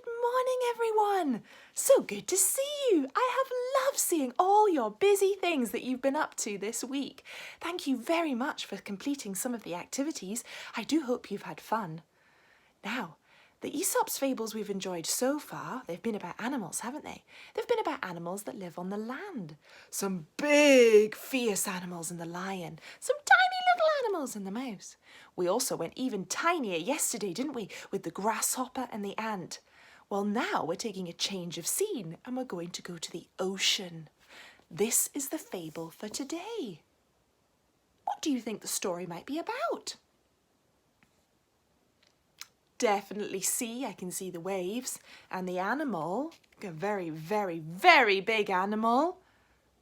Good morning, everyone. So good to see you. I have loved seeing all your busy things that you've been up to this week. Thank you very much for completing some of the activities. I do hope you've had fun. Now, the Aesop's fables we've enjoyed so far, they've been about animals, haven't they? They've been about animals that live on the land. Some big, fierce animals in the lion, some tiny little animals in the mouse. We also went even tinier yesterday, didn't we, with the grasshopper and the ant. Well, now we're taking a change of scene and we're going to go to the ocean. This is the fable for today. What do you think the story might be about? Definitely see, I can see the waves and the animal, a very, very, very big animal,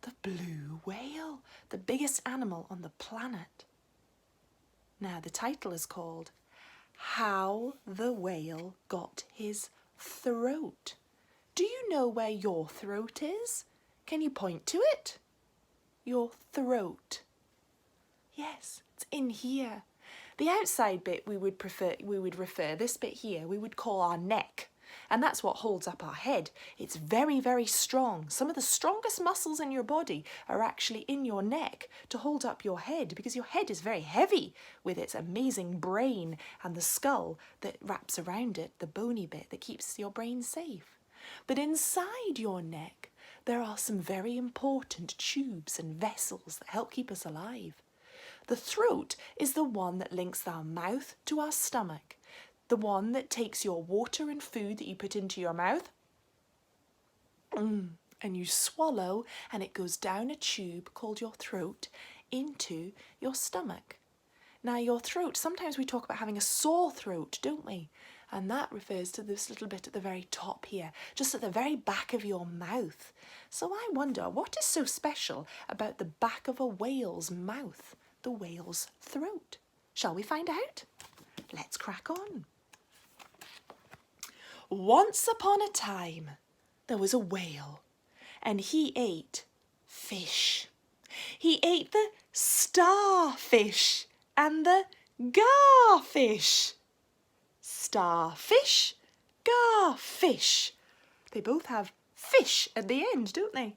the blue whale, the biggest animal on the planet. Now the title is called How the Whale Got His Throat. Do you know where your throat is? Can you point to it? Your throat. Yes, it's in here. The outside bit we would refer this bit here, we would call our neck. And that's what holds up our head. It's very, very strong. Some of the strongest muscles in your body are actually in your neck to hold up your head because your head is very heavy with its amazing brain and the skull that wraps around it, the bony bit that keeps your brain safe. But inside your neck, there are some very important tubes and vessels that help keep us alive. The throat is the one that links our mouth to our stomach, the one that takes your water and food that you put into your mouth and you swallow, and it goes down a tube called your throat into your stomach. Now your throat, sometimes we talk about having a sore throat, don't we? And that refers to this little bit at the very top here, just at the very back of your mouth. So I wonder, what is so special about the back of a whale's mouth? The whale's throat. Shall we find out? Let's crack on. Once upon a time, there was a whale, and he ate fish. He ate the starfish and the garfish. Starfish, garfish. They both have fish at the end, don't they?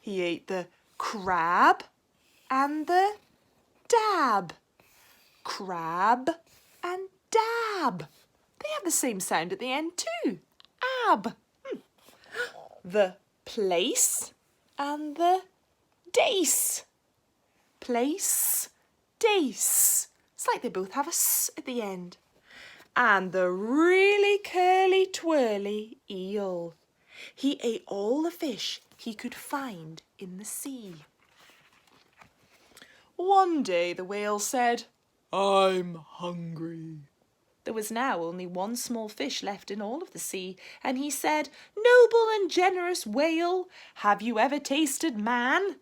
He ate the crab and the dab. Crab and dab. They have the same sound at the end too. Ab. The place and the dace. Place, dace. It's like they both have a s at the end. And the really curly twirly eel. He ate all the fish he could find in the sea. One day the whale said, "I'm hungry." There was now only one small fish left in all of the sea, and he said, "Noble and generous whale, have you ever tasted man?"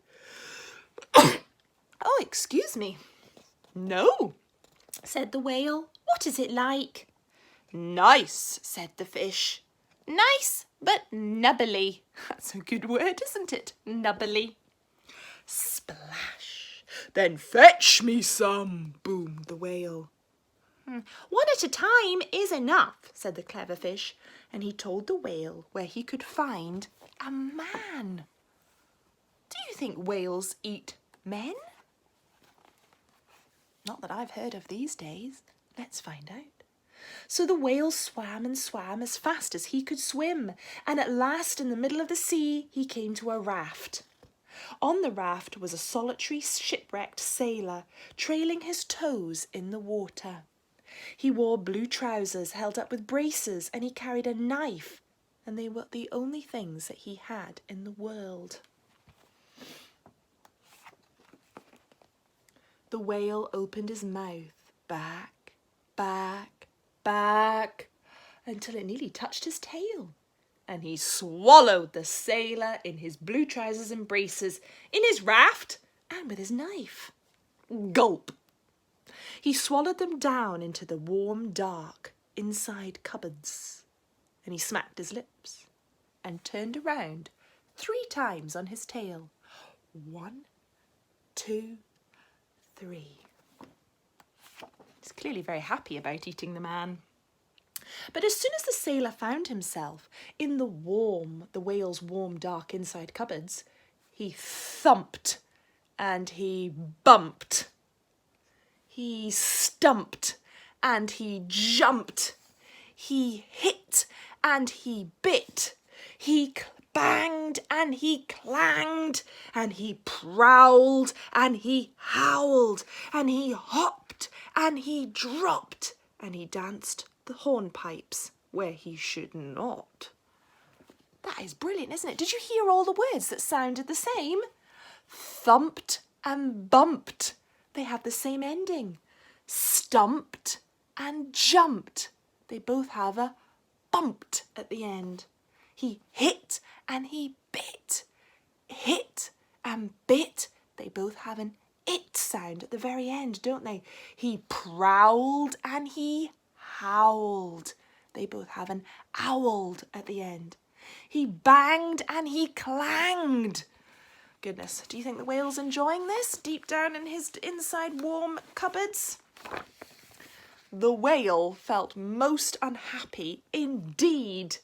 "Oh, excuse me." "No," said the whale. "What is it like?" "Nice," said the fish. "Nice, but nubbly." That's a good word, isn't it? Nubbly. Splash. "Then fetch me some," boomed the whale. "One at a time is enough," said the clever fish, and he told the whale where he could find a man. Do you think whales eat men? Not that I've heard of these days. Let's find out. So the whale swam and swam as fast as he could swim, and at last in the middle of the sea he came to a raft. On the raft was a solitary shipwrecked sailor, trailing his toes in the water. He wore blue trousers held up with braces, and he carried a knife, and they were the only things that he had in the world. The whale opened his mouth, back, back, back, until it nearly touched his tail. And he swallowed the sailor in his blue trousers and braces, in his raft, and with his knife. Gulp! He swallowed them down into the warm, dark, inside cupboards. And he smacked his lips and turned around 3 times on his tail. 1, 2, 3. He's clearly very happy about eating the man. But as soon as the sailor found himself in the whale's warm, dark inside cupboards, he thumped and he bumped. He stumped and he jumped. He hit and he bit. He banged and he clanged, and he prowled and he howled, and he hopped and he dropped, and he danced the hornpipes where he should not. That is brilliant, isn't it? Did you hear all the words that sounded the same? Thumped and bumped. They have the same ending. Stumped and jumped. They both have a bumped at the end. He hit and he bit. Hit and bit. They both have an it sound at the very end, don't they? He prowled and he howled. They both have an owled at the end. He banged and he clanged. Goodness, do you think the whale's enjoying this deep down in his inside warm cupboards? The whale felt most unhappy indeed.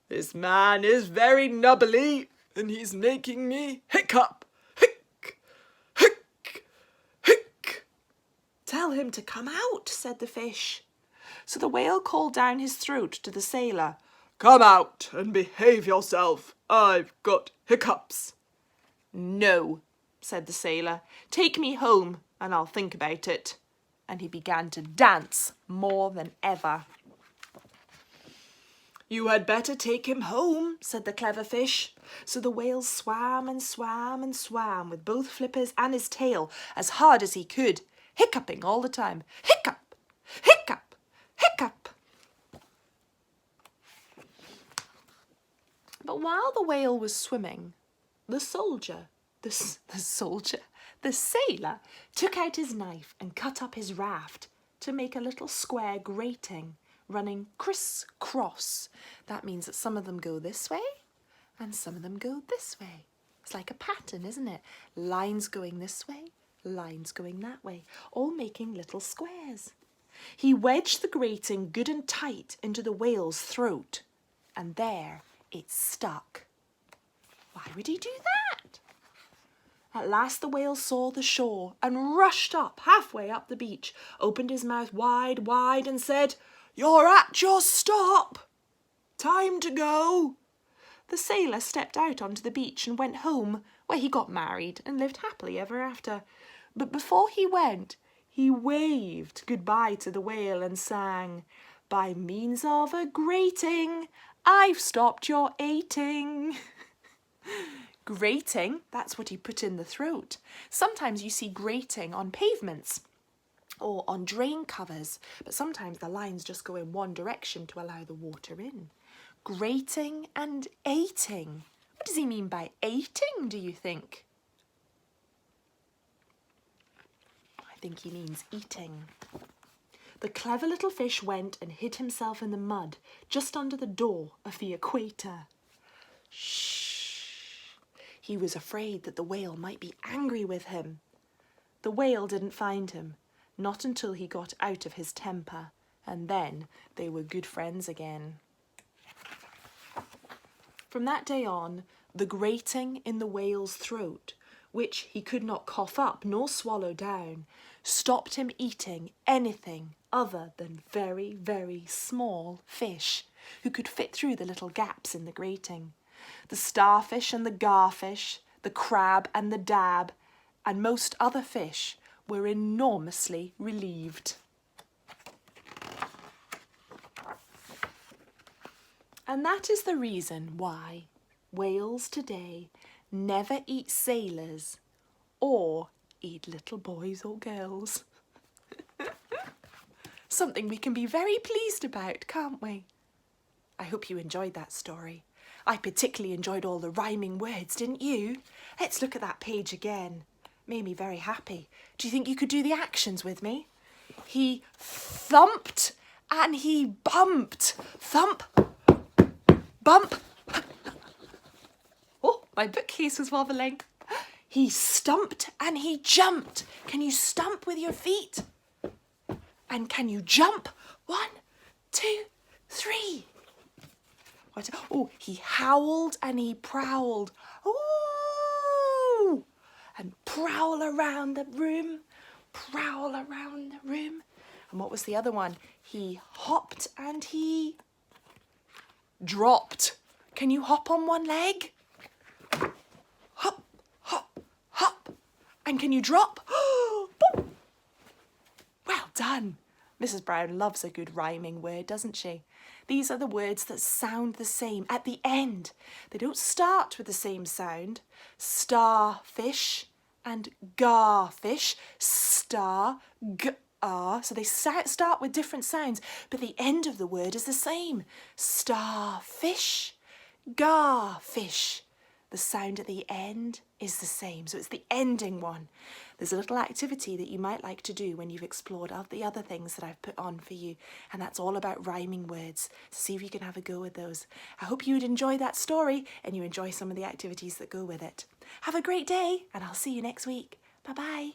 This man is very nubbly, and he's making me hiccup. Hic, hic, hic. Tell him to come out, said the fish. So the whale called down his throat to the sailor. Come out and behave yourself. I've got hiccups. No, said the sailor. Take me home and I'll think about it. And he began to dance more than ever. You had better take him home, said the clever fish. So the whale swam and swam and swam with both flippers and his tail as hard as he could, hiccuping all the time. Hiccup, hiccup, hiccup. But while the whale was swimming, the sailor took out his knife and cut up his raft to make a little square grating running criss-cross. That means that some of them go this way and some of them go this way. It's like a pattern, isn't it? Lines going this way, lines going that way, all making little squares. He wedged the grating good and tight into the whale's throat, and there it stuck. Why would he do that? At last the whale saw the shore and rushed up halfway up the beach, opened his mouth wide, wide, and said, "You're at your stop. Time to go." The sailor stepped out onto the beach and went home, where he got married and lived happily ever after. But before he went, he waved goodbye to the whale and sang, "By means of a grating, I've stopped your eating." Grating, that's what he put in the throat. Sometimes you see grating on pavements or on drain covers, but sometimes the lines just go in one direction to allow the water in. Grating and eating. What does he mean by eating, do you think? I think he means eating. The clever little fish went and hid himself in the mud just under the door of the equator. Shh. He was afraid that the whale might be angry with him. The whale didn't find him, not until he got out of his temper, and then they were good friends again. From that day on, the grating in the whale's throat, which he could not cough up nor swallow down, stopped him eating anything other than very, very small fish who could fit through the little gaps in the grating. The starfish and the garfish, the crab and the dab, and most other fish were enormously relieved. And that is the reason why whales today never eat sailors or eat little boys or girls. Something we can be very pleased about, can't we? I hope you enjoyed that story. I particularly enjoyed all the rhyming words, didn't you? Let's look at that page again. Made me very happy. Do you think you could do the actions with me? He thumped and he bumped. Thump, bump. Oh, my bookcase was wobbling. He stumped and he jumped. Can you stump with your feet? And can you jump? 1, 2, 3. What? Oh, he howled and he prowled. Ooh! And prowl around the room. Prowl around the room. And what was the other one? He hopped and he dropped. Can you hop on one leg? Hop, hop, hop. And can you drop? Well done. Mrs. Brown loves a good rhyming word, doesn't she? These are the words that sound the same at the end. They don't start with the same sound. Starfish and garfish. Star, g-ar. So they start with different sounds, but the end of the word is the same. Starfish, garfish. The sound at the end is the same, so it's the ending one. There's a little activity that you might like to do when you've explored all the other things that I've put on for you, and that's all about rhyming words. See if you can have a go with those. I hope you would enjoy that story and you enjoy some of the activities that go with it. Have a great day, and I'll see you next week. Bye-bye.